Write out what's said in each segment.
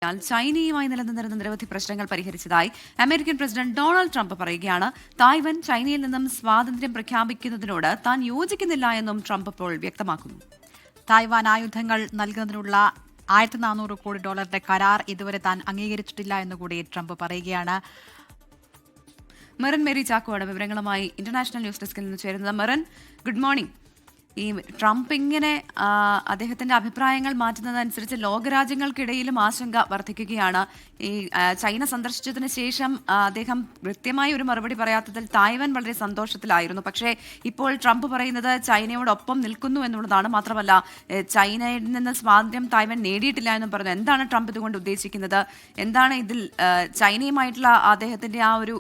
ചൈനയുമായി നിലനിന്നിരുന്ന നിരവധി പ്രശ്നങ്ങൾ പരിഹരിച്ചതായി അമേരിക്കൻ പ്രസിഡന്റ് ഡൊണാൾഡ് ട്രംപ് പറയുകയാണ്. തായ്വാൻ ചൈനയിൽ നിന്നും സ്വാതന്ത്ര്യം പ്രഖ്യാപിക്കുന്നതിനോട് താൻ യോജിക്കുന്നില്ല എന്നും ട്രംപ് ഇപ്പോൾ വ്യക്തമാക്കുന്നു. തായ്വാൻ ആയുധങ്ങൾ നൽകുന്നതിനുള്ള $1400 കോടി കരാർ ഇതുവരെ താൻ അംഗീകരിച്ചിട്ടില്ല എന്നുകൂടി ട്രംപ് പറയുകയാണ്. മെറിൻ മേരി ചാക്കോയാണ് വിവരങ്ങളുമായി ഇന്റർനാഷണൽ ന്യൂസ് ഡെസ്കിൽ നിന്ന് ചേരുന്നത്. Merin, good morning. ഈ ട്രംപ് ഇങ്ങനെ അദ്ദേഹത്തിന്റെ അഭിപ്രായങ്ങൾ മാറ്റുന്നതനുസരിച്ച് ലോകരാജ്യങ്ങൾക്കിടയിലും ആശങ്ക വർദ്ധിക്കുകയാണ്. ഈ ചൈന സന്ദർശിച്ചതിന് ശേഷം അദ്ദേഹം കൃത്യമായി ഒരു മറുപടി പറയാത്തതിൽ തായ്വാൻ വളരെ സന്തോഷത്തിലായിരുന്നു. പക്ഷേ ഇപ്പോൾ ട്രംപ് പറയുന്നത് ചൈനയോടൊപ്പം നിൽക്കുന്നു എന്നുള്ളതാണ്. മാത്രമല്ല, ചൈനയിൽ നിന്ന് സ്വാതന്ത്ര്യം തായ്വാൻ നേടിയിട്ടില്ല എന്നും പറഞ്ഞു. എന്താണ് ട്രംപ് ഇതുകൊണ്ട് ഉദ്ദേശിക്കുന്നത്? എന്താണ് ഇതിൽ ചൈനയുമായിട്ടുള്ള അദ്ദേഹത്തിന്റെ ആ ഒരു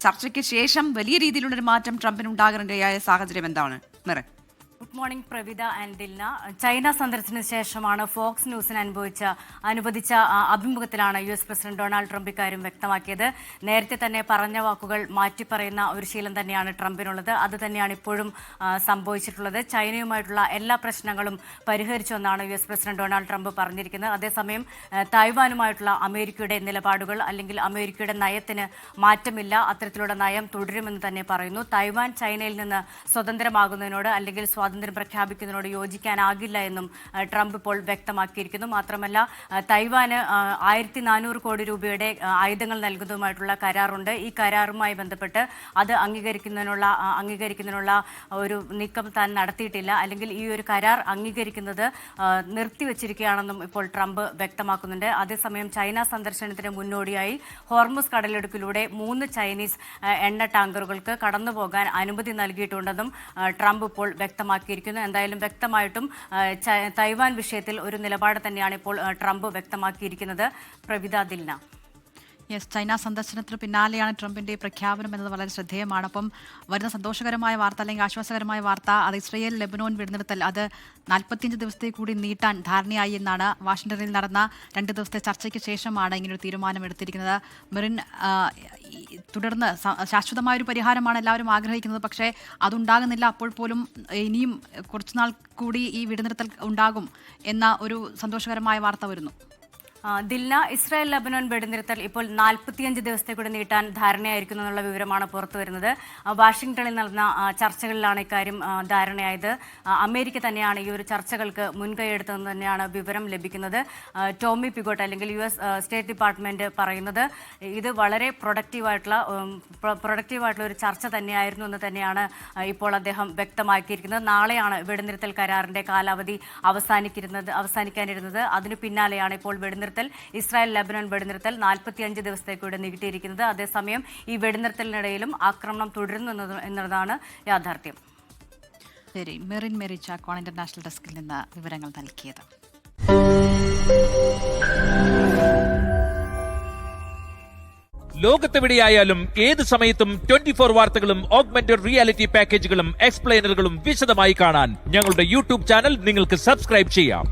ചർച്ചയ്ക്ക് ശേഷം വലിയ രീതിയിലുള്ളൊരു മാറ്റം ട്രംപിന് ഉണ്ടാകാനിടയായ സാഹചര്യം എന്താണ്? Merin. Good morning Pravitha and Dilna. China സന്ദർശനത്തിന് ശേഷമാണ് ഫോക്സ് ന്യൂസിന് അനുവദിച്ച അഭിമുഖത്തിലാണ് US പ്രസിഡന്റ് ഡൊണാൾഡ് ട്രംപ് ഇക്കാര്യം വ്യക്തമാക്കിയത്. നേരത്തെ തന്നെ പറഞ്ഞ വാക്കുകൾ മാറ്റിപ്പറയുന്ന ഒരു ശീലം തന്നെയാണ് ട്രംപിനുള്ളത്. അത് തന്നെയാണ് ഇപ്പോഴും സംഭവിച്ചിട്ടുള്ളത്. ചൈനയുമായിട്ടുള്ള എല്ലാ പ്രശ്നങ്ങളും പരിഹരിച്ചുവെന്നാണ് US പ്രസിഡന്റ് ഡൊണാൾഡ് ട്രംപ് പറഞ്ഞിരിക്കുന്നത്. അതേസമയം തായ്വാനുമായിട്ടുള്ള അമേരിക്കയുടെ നിലപാടുകൾ അല്ലെങ്കിൽ അമേരിക്കയുടെ നയത്തിന് മാറ്റമില്ല, അത്തരത്തിലുള്ള നയം തുടരുമെന്ന് തന്നെ പറയുന്നു. തായ്വാൻ ചൈനയിൽ നിന്ന് സ്വതന്ത്രമാകുന്നതിനോട് അല്ലെങ്കിൽ സ്വാതന്ത്ര്യം പ്രഖ്യാപിക്കുന്നതിനോട് യോജിക്കാനാകില്ല എന്നും ട്രംപ് ഇപ്പോൾ വ്യക്തമാക്കിയിരിക്കുന്നു. മാത്രമല്ല, തൈവാന് 1400 കോടി രൂപയുടെ ആയുധങ്ങൾ നൽകുന്നതുമായിട്ടുള്ള കരാറുണ്ട്. ഈ കരാറുമായി ബന്ധപ്പെട്ട് അത് അംഗീകരിക്കുന്നതിനുള്ള ഒരു നീക്കം താൻ നടത്തിയിട്ടില്ല, അല്ലെങ്കിൽ ഈ ഒരു കരാർ അംഗീകരിക്കുന്നത് നിർത്തിവെച്ചിരിക്കുകയാണെന്നും ഇപ്പോൾ ട്രംപ് വ്യക്തമാക്കുന്നുണ്ട്. അതേസമയം ചൈന സന്ദർശനത്തിന് മുന്നോടിയായി ഹോർമുസ് കടലിടുക്കിലൂടെ 3 ചൈനീസ് എണ്ണ ടാങ്കറുകൾക്ക് കടന്നുപോകാൻ അനുമതി നൽകിയിട്ടുണ്ടെന്നും ട്രംപ് ഇപ്പോൾ വ്യക്തമാക്കിയിരിക്കുന്നു. എന്തായാലും വ്യക്തമായിട്ടും തൈവാൻ വിഷയത്തിൽ ഒരു നിലപാട് തന്നെയാണ് ഇപ്പോൾ ട്രംപ് വ്യക്തമാക്കിയിരിക്കുന്നത്. പ്രവിത, ദിൽന. ചൈന സന്ദർശനത്തിന് പിന്നാലെയാണ് ട്രംപിന്റെ പ്രഖ്യാപനം എന്നത് വളരെ ശ്രദ്ധേയമാണ്. അപ്പം വരുന്ന സന്തോഷകരമായ വാർത്ത അല്ലെങ്കിൽ ആശ്വാസകരമായ വാർത്ത, അത് ഇസ്രയേൽ ലെബനോൻ വെടിനിർത്തൽ അത് 45 ദിവസത്തേക്ക് കൂടി നീട്ടാൻ ധാരണയായി എന്നാണ്. വാഷിംഗ്ടണിൽ നടന്ന 2 ദിവസത്തെ ചർച്ചയ്ക്ക് ശേഷമാണ് ഇങ്ങനൊരു തീരുമാനം എടുത്തിരിക്കുന്നത്. മെറിൻ, തുടർന്ന് ശാശ്വതമായൊരു പരിഹാരമാണ് എല്ലാവരും ആഗ്രഹിക്കുന്നത്. പക്ഷേ അതുണ്ടാകുന്നില്ല. അപ്പോൾ പോലും ഇനിയും കുറച്ചുനാൾ കൂടി ഈ വെടിനിർത്തൽ ഉണ്ടാകും എന്ന ഒരു സന്തോഷകരമായ വാർത്ത വരുന്നു. ദിൽന, ഇസ്രായേൽ ലബനോൻ വെടിനിർത്തൽ ഇപ്പോൾ 45 ദിവസത്തെ കൂടി നീട്ടാൻ ധാരണയായിരിക്കുന്നു എന്നുള്ള വിവരമാണ് പുറത്തു വരുന്നത്. വാഷിംഗ്ടണിൽ നടന്ന ചർച്ചകളിലാണ് ഇക്കാര്യം ധാരണയായത്. അമേരിക്ക തന്നെയാണ് ഈ ഒരു ചർച്ചകൾക്ക് മുൻകൈയെടുത്തതെന്ന് തന്നെയാണ് വിവരം ലഭിക്കുന്നത്. ടോമി പിഗോട്ട് അല്ലെങ്കിൽ US സ്റ്റേറ്റ് ഡിപ്പാർട്ട്മെന്റ് പറയുന്നത് ഇത് വളരെ പ്രൊഡക്റ്റീവായിട്ടുള്ള ഒരു ചർച്ച തന്നെയായിരുന്നു എന്ന് തന്നെയാണ് ഇപ്പോൾ അദ്ദേഹം വ്യക്തമാക്കിയിരിക്കുന്നത്. നാളെയാണ് വെടിനിർത്തൽ കരാറിന്റെ കാലാവധി അവസാനിക്കാനിരുന്നത്. അതിനു പിന്നാലെയാണ് ഇപ്പോൾ ഇസ്രായേൽ ലബനൻ വെടിനിർത്തൽ 45 ദിവസത്തേക്കൂടെ നീട്ടിയിരിക്കുന്നത്. അതേസമയം ഈ വെടിനിർത്തലിനിടയിലും ആക്രമണം തുടരുന്നു എന്നതാണ് യാഥാർത്ഥ്യം. ശരി, മെറിൻ മേരി ചാക്കോൺ ഇന്റർനാഷണൽ ഡെസ്കിൽ നിന്ന് വിവരങ്ങൾ നൽകിയത്. ലോകത്തെവിടെയായാലും ഏത് സമയത്തും 24 വാർത്തകളും ഓഗ്മെന്റഡ് റിയാലിറ്റി പാക്കേജുകളും എക്സ്പ്ലെയിനറുകളും വിശദമായി കാണാൻ ഞങ്ങളുടെ YouTube ചാനൽ നിങ്ങൾക്ക് സബ്സ്ക്രൈബ് ചെയ്യാം.